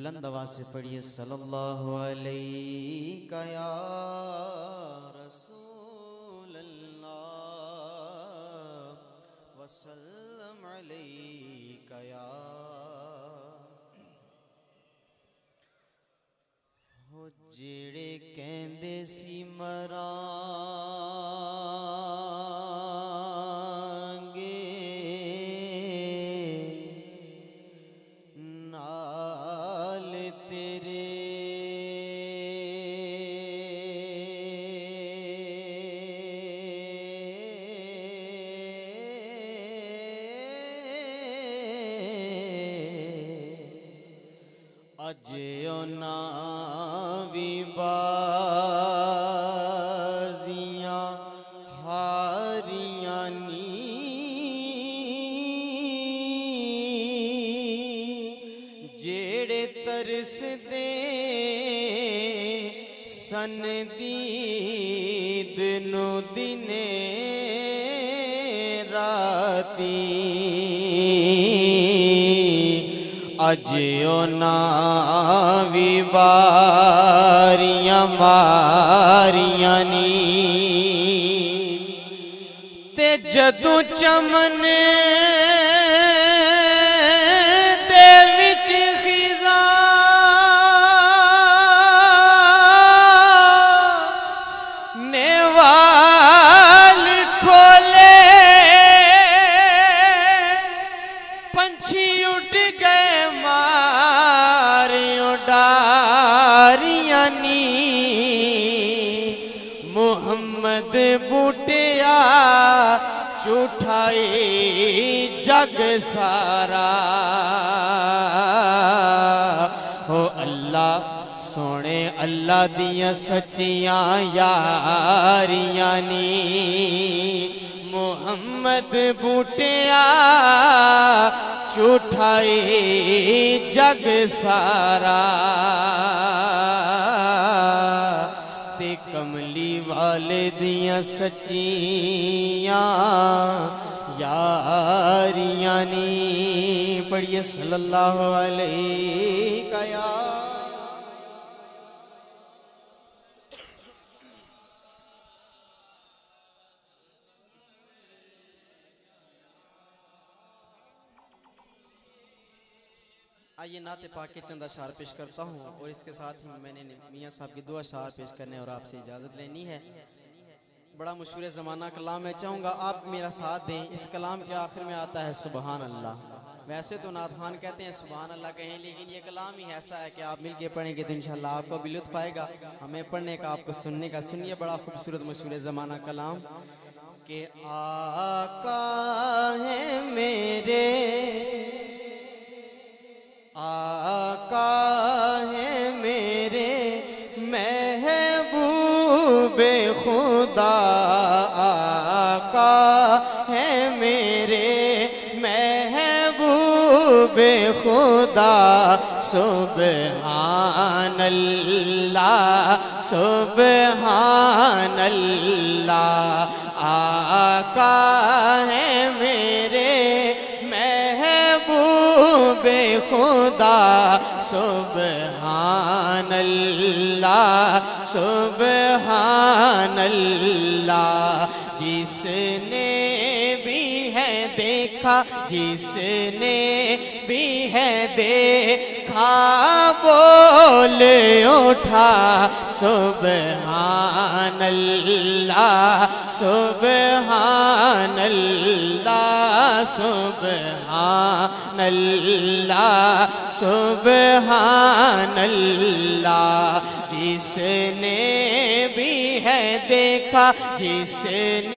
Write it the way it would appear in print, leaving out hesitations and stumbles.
بلند آواز سے پڑھیے صلی اللہ علیہ یا رسول اللہ وسلم علیہ یا ہو جیڑے کہندے سی مرانگے نال تیرے اجیونا بھی بازیاں ہاریاں نی جیڑے ترس دے سن دید نو دنے راتی اجیونا بھی باریاں ماریاں نی تے جدوں چمن دے وچ خزاں نے وال کھولے پنچھی اٹھ گئے ماریوں ڈاریاں نی محمد بوٹیا چوٹھائی جگ سارا ہو اللہ سونے اللہ دیاں سچیاں یاریاں نی محمد بوٹیا چوٹھائی جگ سارا تے کملی والے دیاں سچیاں یاریاں نی پڑھیے صلی اللہ علیہ یا آئیے نعت پاک کے چند اشعار پیش کرتا ہوں اور اس کے ساتھ ہی میں نے میاں صاحب کی دو اشعار پیش کرنے اور آپ سے اجازت لینی ہے بڑا مشہور زمانہ کلام میں چاہوں گا آپ میرا ساتھ دیں اس کلام کے آخر میں آتا ہے سبحان اللہ ویسے تو نعت خوان کہتے ہیں سبحان اللہ کہیں لیکن یہ کلام ہی ایسا ہے کہ آپ مل کے پڑھیں گے تو انشاءاللہ آپ کو بھی لطف آئے گا ہمیں پڑھنے کا آپ کو سننے کا سنیے بڑا خوبصورت مشہور زمانہ کلام کہ آقا ہے میرے آقا ہے میرے محبوب خدا آقا ہے میرے محبوب خدا سبحان اللہ سبحان اللہ آقا ہے میرے محبوب خدا سبحان اللہ سبحان اللہ جس نے بھی ہے دیکھا جس نے بھی ہے دیکھا بول اٹھا سبحان اللہ سبحان اللہ سبحان اللہ سبحان اللہ جس نے بھی ہے دیکھا جس نے